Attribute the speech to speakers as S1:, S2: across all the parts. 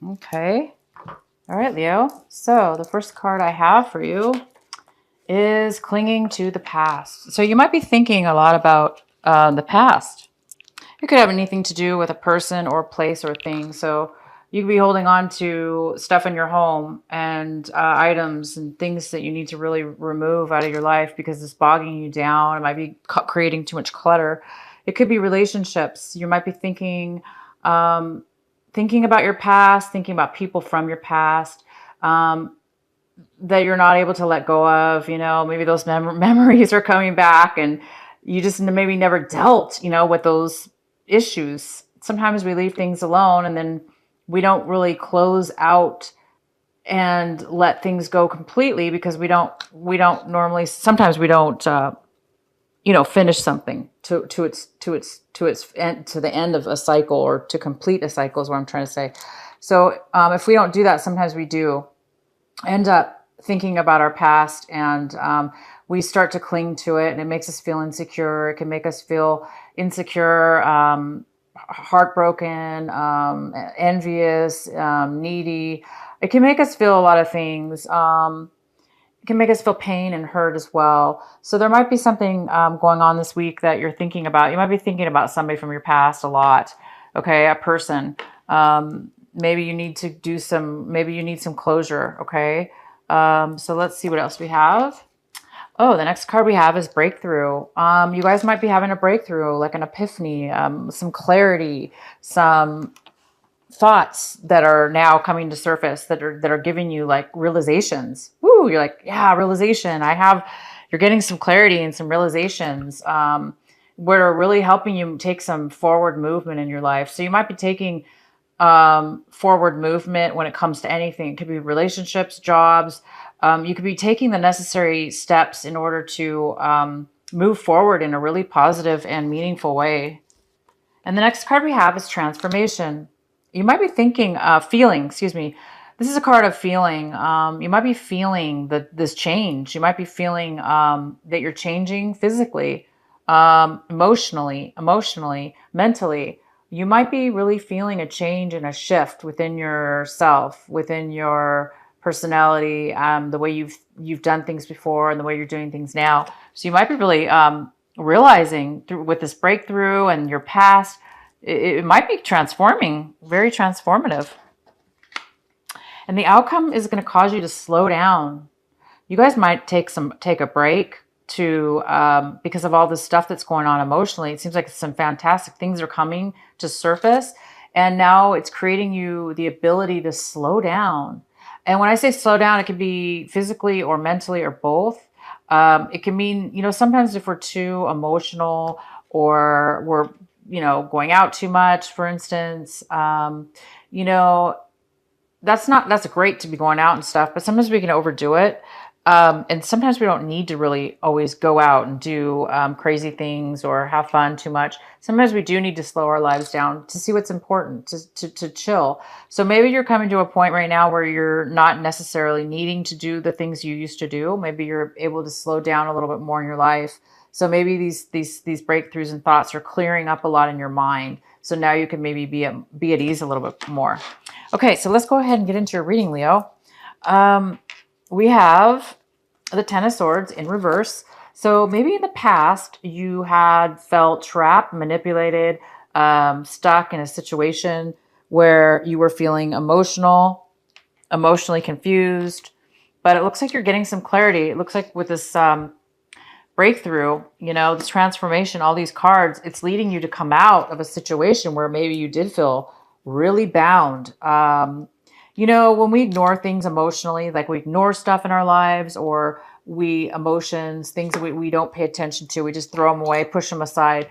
S1: Okay. All right, Leo. So the first card I have for you is clinging to the past. So you might be thinking a lot about the past. It could have anything to do with a person or place or thing. So you could be holding on to stuff in your home and items and things that you need to really remove out of your life because it's bogging you down. It might be creating too much clutter. It could be relationships. You might be um, thinking about your past, thinking about people from your past. Um, that you're not able to let go of, maybe those memories are coming back and you just maybe never dealt, with those issues. Sometimes we leave things alone and then we don't really close out and let things go completely because we don't normally, sometimes we don't, finish something to its end, to the end of a cycle or to complete a cycle is what I'm trying to say. So if we don't do that, sometimes we do end up thinking about our past and we start to cling to it and it makes us feel insecure. It can make us feel insecure, heartbroken, envious, needy. It can make us feel a lot of things. It can make us feel pain and hurt as well. So there might be something going on this week that you're thinking about. You might be thinking about somebody from your past a lot. Okay, a person. Maybe you need to do some. Maybe you need some closure. Okay. So let's see what else we have. Oh, the next card we have is breakthrough. You guys might be having a breakthrough, like an epiphany, some clarity, some thoughts that are now coming to surface that are giving you like realizations. Woo, you're like, yeah, realization. You're getting some clarity and some realizations where are really helping you take some forward movement in your life. So you might be taking forward movement when it comes to anything. It could be relationships, jobs. You could be taking the necessary steps in order to move forward in a really positive and meaningful way. And the next card we have is transformation. You might be feeling, excuse me. This is a card of feeling. You might be feeling this change. You might be feeling that you're changing physically, emotionally, mentally. You might be really feeling a change and a shift within yourself, within your personality, the way you've done things before and the way you're doing things now. So you might be really realizing through with this breakthrough and your past, it might be transforming, very transformative. And the outcome is going to cause you to slow down. You guys might take a break to because of all this stuff that's going on emotionally. It seems like some fantastic things are coming to surface, and now it's creating you the ability to slow down. And when I say slow down, it could be physically or mentally or both. It can mean, sometimes if we're too emotional or we're, going out too much, for instance, you know, that's great to be going out and stuff, but sometimes we can overdo it. And sometimes we don't need to really always go out and do crazy things or have fun too much. Sometimes we do need to slow our lives down to see what's important, to chill. So maybe you're coming to a point right now where you're not necessarily needing to do the things you used to do. Maybe you're able to slow down a little bit more in your life. So maybe these breakthroughs and thoughts are clearing up a lot in your mind. So now you can maybe be at ease a little bit more. Okay, so let's go ahead and get into your reading, Leo. We have the Ten of Swords in reverse. So maybe in the past you had felt trapped, manipulated, stuck in a situation where you were feeling emotionally confused. But it looks like you're getting some clarity. It looks like with this breakthrough, this transformation, all these cards, it's leading you to come out of a situation where maybe you did feel really bound. When we ignore things emotionally, like we ignore stuff in our lives or things that we don't pay attention to, we just throw them away, push them aside.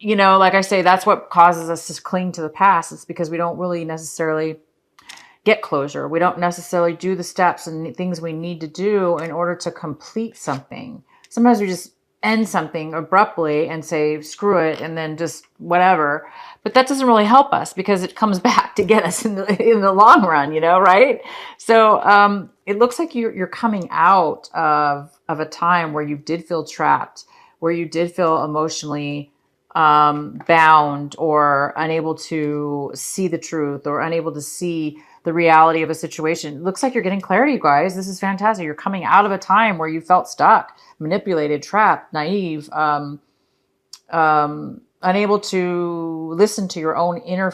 S1: Like I say, that's what causes us to cling to the past. It's because we don't really necessarily get closure. We don't necessarily do the steps and things we need to do in order to complete something. Sometimes we just end something abruptly and say, screw it, and then just whatever. But that doesn't really help us because it comes back to get us in the long run, right? So it looks like you're coming out of a time where you did feel trapped, where you did feel emotionally bound or unable to see the truth or unable to see the reality of a situation. It looks like you're getting clarity, you guys. This is fantastic. You're coming out of a time where you felt stuck, manipulated, trapped, naive, unable to listen to your own inner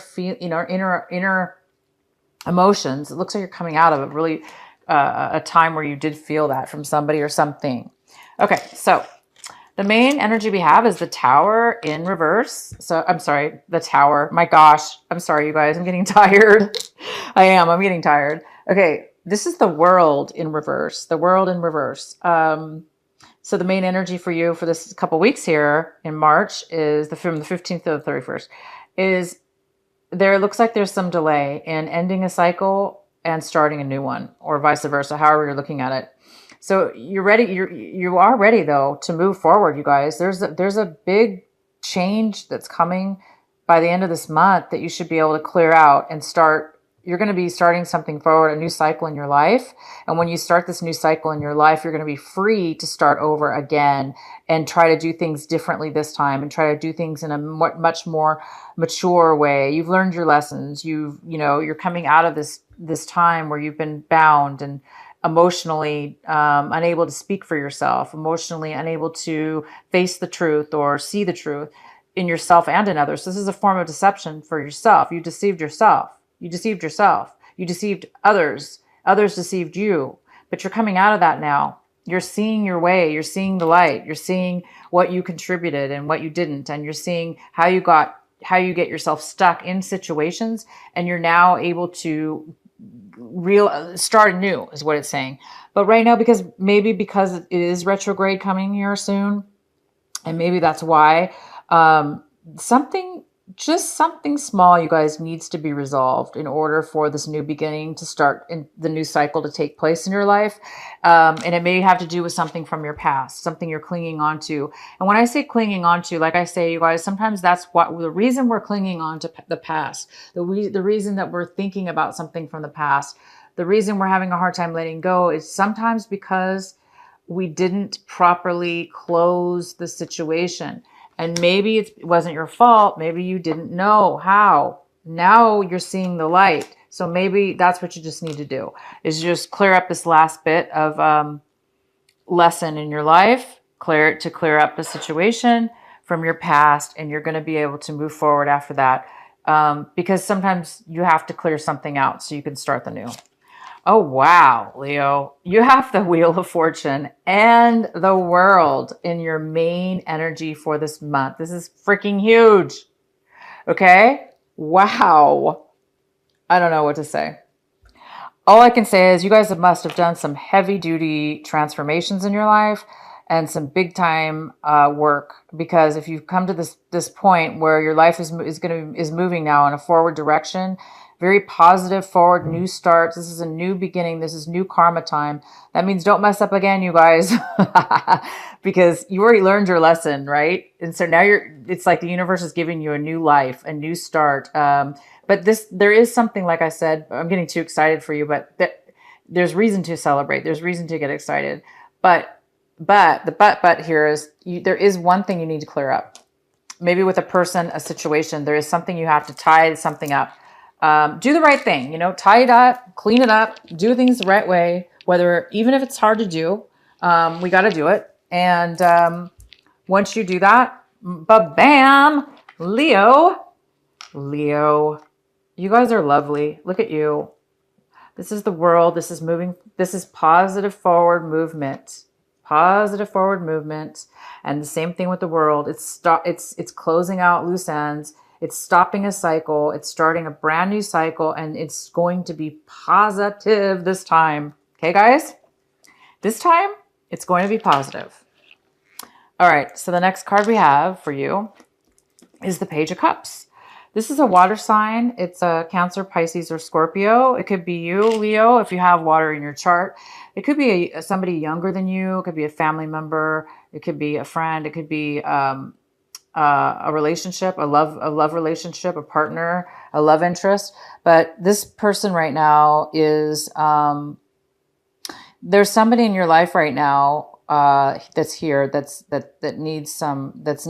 S1: emotions. It looks like you're coming out of a really a time where you did feel that from somebody or something. Okay, so the main energy we have is the Tower in reverse. So I'm sorry, the Tower. My gosh, I'm sorry, you guys. I'm getting tired. I'm getting tired. Okay, this is the World in reverse. The World in reverse. So the main energy for you for this couple weeks here in March is from the 15th to the 31st is there looks like there's some delay in ending a cycle and starting a new one, or vice versa, however you're looking at it. So you're ready. You are ready though to move forward, you guys. There's a big change that's coming by the end of this month that you should be able to clear out and start. You're going to be starting something forward, a new cycle in your life. And when you start this new cycle in your life, you're going to be free to start over again and try to do things differently this time and try to do things in a much more mature way. You've learned your lessons. You're coming out of this time where you've been bound and emotionally unable to speak for yourself, emotionally unable to face the truth or see the truth in yourself and in others. This is a form of deception for yourself. You deceived yourself. You deceived yourself. You deceived others. Others deceived you. But you're coming out of that now. You're seeing your way. You're seeing the light. You're seeing what you contributed and what you didn't. And you're seeing how you get yourself stuck in situations. And you're now able to start anew is what it's saying. But right now, because it is retrograde coming here soon, and maybe that's why something small, you guys, needs to be resolved in order for this new beginning to start in the new cycle to take place in your life. And it may have to do with something from your past, something you're clinging on to. And when I say clinging on to, like I say, you guys, sometimes that's what the reason we're clinging on to the past, the reason that we're thinking about something from the past, the reason we're having a hard time letting go is sometimes because we didn't properly close the situation. And maybe it wasn't your fault. Maybe you didn't know how. Now you're seeing the light. So maybe that's what you just need to do, is just clear up this last bit of lesson in your life, clear up the situation from your past, and you're going to be able to move forward after that. Because sometimes you have to clear something out so you can start the new. Oh, wow, Leo, you have the Wheel of Fortune and the World in your main energy for this month. This is freaking huge. Okay. Wow. I don't know what to say. All I can say is you guys must have done some heavy duty transformations in your life and some big time work, because if you've come to this point where your life is moving now in a forward direction, very positive, forward, new starts. This is a new beginning. This is new karma time. That means don't mess up again, you guys, because you already learned your lesson, right? And so now it's like the universe is giving you a new life, a new start. But there is something, like I said, I'm getting too excited for you, but there's reason to celebrate. There's reason to get excited. But the here is there is one thing you need to clear up. Maybe with a person, a situation, there is something you have to tie something up. Do the right thing, tie it up, clean it up, do things the right way, even if it's hard to do, we got to do it. And, once you do that, bam, Leo, you guys are lovely. Look at you. This is the World. This is moving. This is positive forward movement, And the same thing with the World. It's closing out loose ends. It's stopping a cycle. It's starting a brand new cycle, and it's going to be positive this time. Okay, guys? This time, it's going to be positive. All right, so the next card we have for you is the Page of Cups. This is a water sign. It's a Cancer, Pisces, or Scorpio. It could be you, Leo, if you have water in your chart. It could be somebody younger than you. It could be a family member. It could be a friend. It could be a relationship, a love relationship, a partner, a love interest. But this person right now is, there's somebody in your life right now that's here, that needs some, that's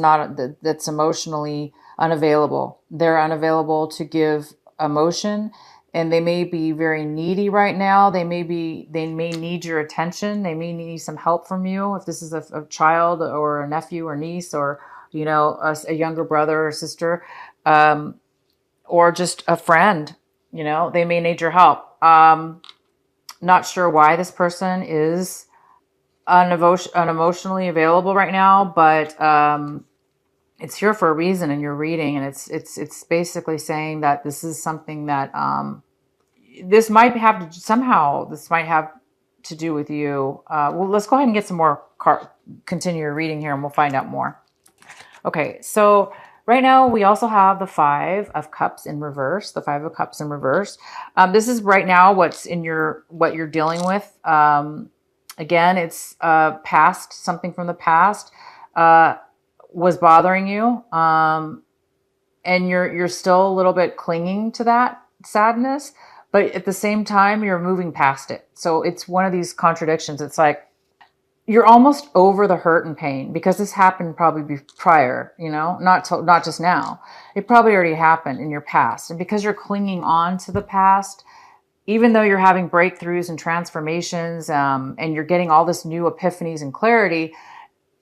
S1: emotionally unavailable. They're unavailable to give emotion, and they may be very needy right now. They may need your attention. They may need some help from you. If this is a child or a nephew or niece, or, a younger brother or sister, or just a friend, they may need your help. Not sure why this person is unemotionally available right now, but it's here for a reason in your reading, and it's basically saying that this is something that this might have to do with you. Well, let's go ahead and get some more continue your reading here, and we'll find out more. Okay, so right now we also have the Five of Cups in reverse. The Five of Cups in reverse. This is right now what you're dealing with. Again, it's past, something from the past was bothering you, and you're still a little bit clinging to that sadness, but at the same time you're moving past it. So it's one of these contradictions. It's like you're almost over the hurt and pain, because this happened probably prior, not just now. It probably already happened in your past, and because you're clinging on to the past, even though you're having breakthroughs and transformations, and you're getting all this new epiphanies and clarity,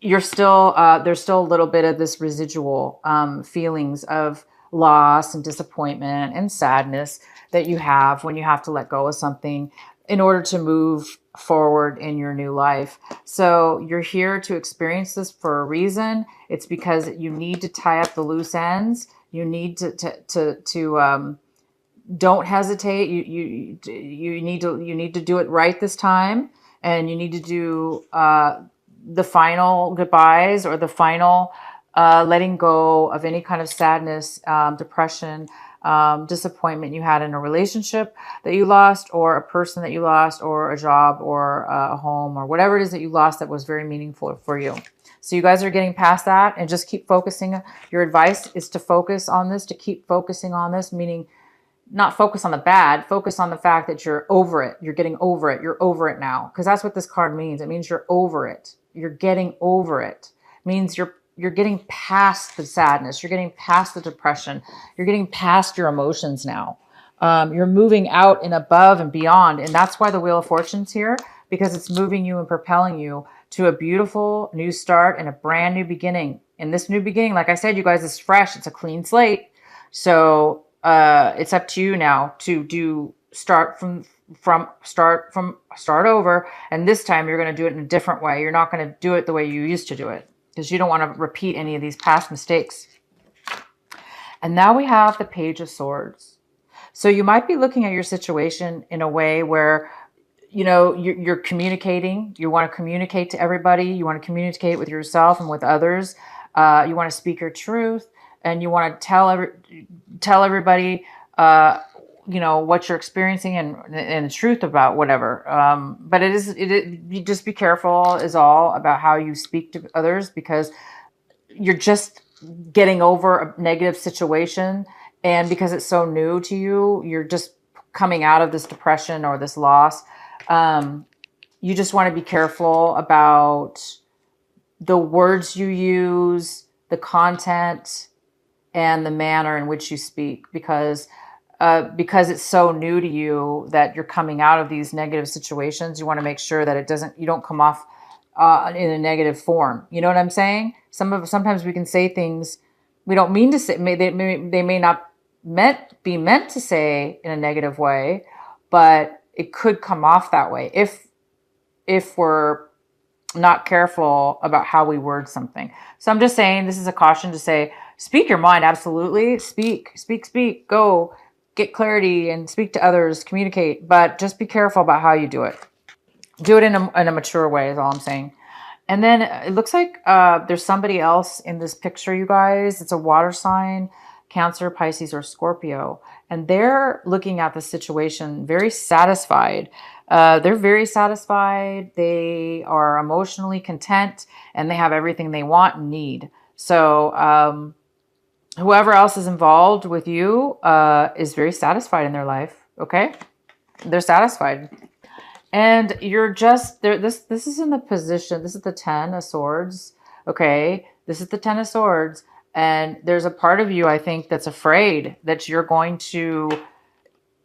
S1: you're still there's still a little bit of this residual feelings of loss and disappointment and sadness that you have when you have to let go of something in order to move forward in your new life. So you're here to experience this for a reason. It's because you need to tie up the loose ends. You need to don't hesitate. You need to do it right this time, and you need to do the final goodbyes, or the final letting go of any kind of sadness, depression, disappointment you had in a relationship that you lost, or a person that you lost, or a job, or a home, or whatever it is that you lost that was very meaningful for you. So you guys are getting past that, and just keep focusing. Your advice is to focus on this, to keep focusing on this, meaning not focus on the bad, focus on the fact that you're over it. You're getting over it. You're over it now. Because that's what this card means. It means you're over it. You're getting over it. It means you're getting past the sadness. You're getting past the depression. You're getting past your emotions now. You're moving out and above and beyond. And that's why the Wheel of Fortune's here, because it's moving you and propelling you to a beautiful new start and a brand new beginning. And this new beginning, like I said, you guys, is fresh. It's a clean slate. So it's up to you now to start over. And this time you're going to do it in a different way. You're not going to do it the way you used to do it, because you don't want to repeat any of these past mistakes. And now we have the Page of Swords. So you might be looking at your situation in a way where, you're communicating. You want to communicate to everybody. You want to communicate with yourself and with others. You want to speak your truth, and you want to tell everybody, what you're experiencing and the truth about whatever. But you just be careful is all about how you speak to others, because you're just getting over a negative situation. And because it's so new to you, you're just coming out of this depression or this loss. You just want to be careful about the words you use, the content, and the manner in which you speak, because it's so new to you that you're coming out of these negative situations. You want to make sure that you don't come off in a negative form. You know what I'm saying? Sometimes we can say things we don't mean to say. They may not be meant to say in a negative way, but it could come off that way if we're not careful about how we word something. So I'm just saying, this is a caution to say, speak your mind. Absolutely. Speak, go get clarity and speak to others, communicate, but just be careful about how you do it. Do it in a mature way is all I'm saying. And then it looks like there's somebody else in this picture, you guys. It's a water sign, Cancer, Pisces, or Scorpio. And they're looking at the situation very satisfied. They're very satisfied. They are emotionally content, and they have everything they want and need. So whoever else is involved with you is very satisfied in their life. Okay? They're satisfied. And you're just there. This is in the position. This is the 10 of swords. Okay. This is the 10 of swords. And there's a part of you, I think, that's afraid that you're going to,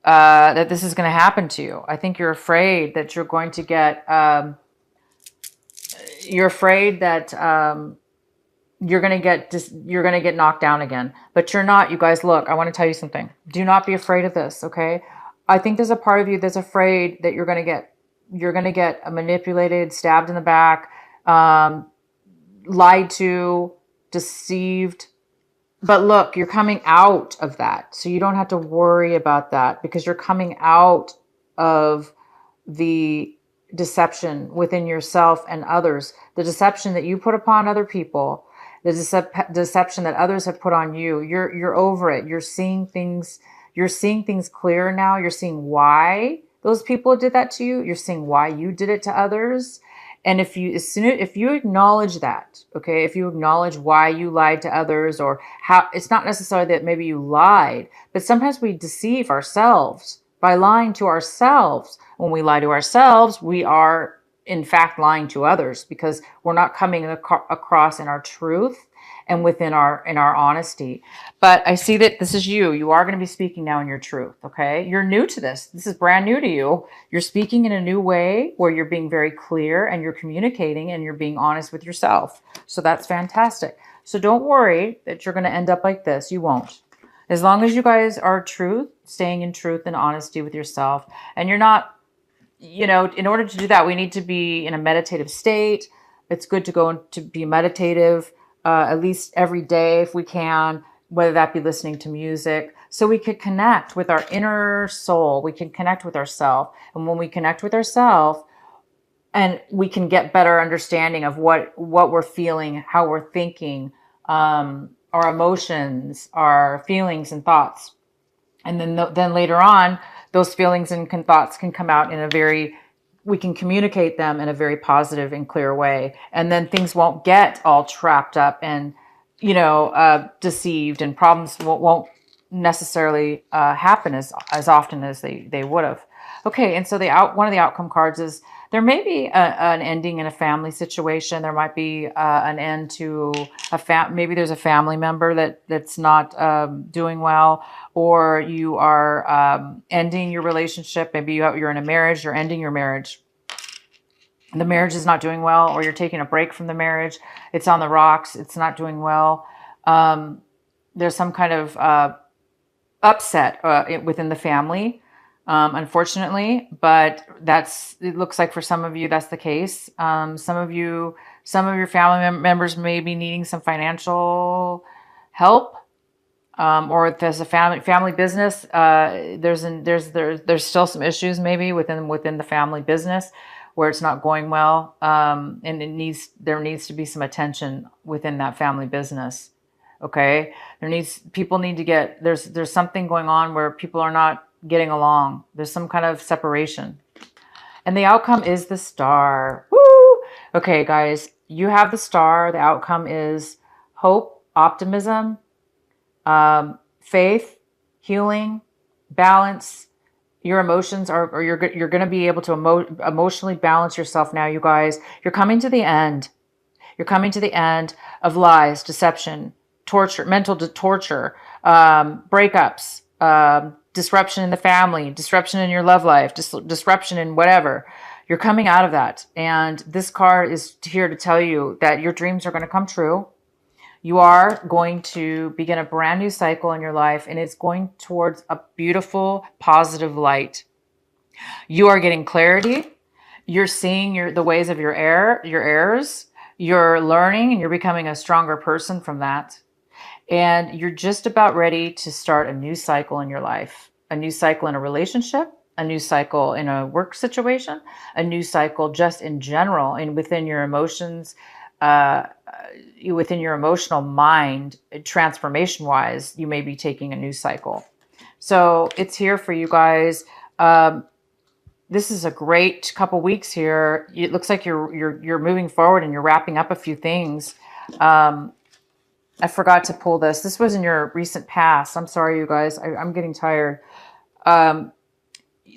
S1: that this is going to happen to you. I think you're afraid that you're going to get, you're afraid that, you're going to get you're going to get knocked down again, but you're not. You guys, look, I want to tell you something. Do not be afraid of this. Okay. I think there's a part of you that's afraid that you're going to get manipulated, stabbed in the back, lied to, deceived. But look, you're coming out of that. So you don't have to worry about that because you're coming out of the deception within yourself and others, the deception that you put upon other people, the deception that others have put on you. You're over it. You're seeing things clearer now. You're seeing why those people did that to you. You're seeing why you did it to others. And if you acknowledge that, okay, if you acknowledge why you lied to others, or how it's not necessarily that maybe you lied, but sometimes we deceive ourselves by lying to ourselves. When we lie to ourselves, we are in fact lying to others because we're not coming across in our truth and within our honesty. But I see that this is you. You are going to be speaking now in your truth. Okay. You're new to this. This is brand new to you. You're speaking in a new way where you're being very clear and you're communicating and you're being honest with yourself. So that's fantastic. So don't worry that you're going to end up like this. You won't. As long as you guys are truth, staying in truth and honesty with yourself, and you're not, in order to do that, we need to be in a meditative state. It's good to go to be meditative at least every day if we can, whether that be listening to music, so we could connect with our inner soul. We can connect with ourselves. And when we connect with ourselves, and we can get better understanding of what we're feeling, how we're thinking, our emotions, our feelings and thoughts. And then later on, those feelings and thoughts can come out we can communicate them in a very positive and clear way. And then things won't get all trapped up and, deceived, and problems won't necessarily happen as often as they would have. Okay. And so one of the outcome cards is there may be an ending in a family situation. There might be an end to maybe there's a family member that's not doing well, or you are ending your relationship. Maybe you're in a marriage, you're ending your marriage. The marriage is not doing well, or you're taking a break from the marriage. It's on the rocks. It's not doing well. There's some kind of upset within the family. Unfortunately, but it looks like for some of you, that's the case. Some of your family members may be needing some financial help. Or if there's a family business, there's still some issues maybe within the family business where it's not going well. And there needs to be some attention within that family business. Okay. There's something going on where people are not getting along. There's some kind of separation. And the outcome is the Star. Woo! Okay, guys, you have the Star. The outcome is hope, optimism, faith, healing, balance. Your emotions you're going to be able to emotionally balance yourself now, you guys. You're coming to the end. You're coming to the end of lies, deception, torture, mental torture, breakups, disruption in the family, disruption in your love life, disruption in whatever. You're coming out of that. And this card is here to tell you that your dreams are going to come true. You are going to begin a brand new cycle in your life, and it's going towards a beautiful, positive light. You are getting clarity. You're seeing the ways of your errors. You're learning, and you're becoming a stronger person from that. And you're just about ready to start a new cycle in your life, a new cycle in a relationship, a new cycle in a work situation, a new cycle just in general and within your emotions, within your emotional mind, transformation wise, you may be taking a new cycle. So it's here for you guys. This is a great couple weeks here. It looks like you're moving forward and you're wrapping up a few things. I forgot to pull this. This was in your recent past. I'm sorry, you guys. I'm getting tired.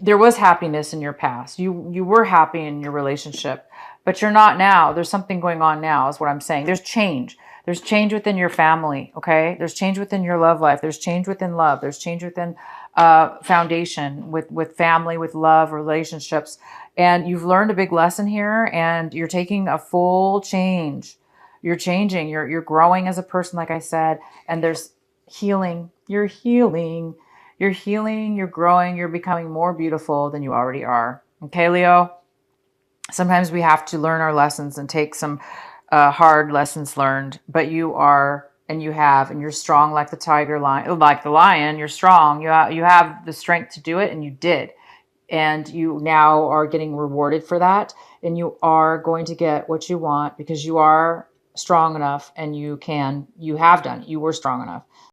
S1: there was happiness in your past. You were happy in your relationship, but you're not now. There's something going on now, is what I'm saying. There's change. There's change within your family, okay? There's change within your love life. There's change within love. There's change within foundation, with family, with love, relationships. And you've learned a big lesson here, and you're taking a full change. You're changing. You're growing as a person, like I said, and there's healing. You're healing. You're healing, you're growing, you're becoming more beautiful than you already are. Okay, Leo? Sometimes we have to learn our lessons and take some hard lessons learned, but you are, and you have, and you're strong like the tiger lion, like the lion. You're strong. You have the strength to do it, and you did. And you now are getting rewarded for that, and you are going to get what you want because you are strong enough, and you have done it. You were strong enough.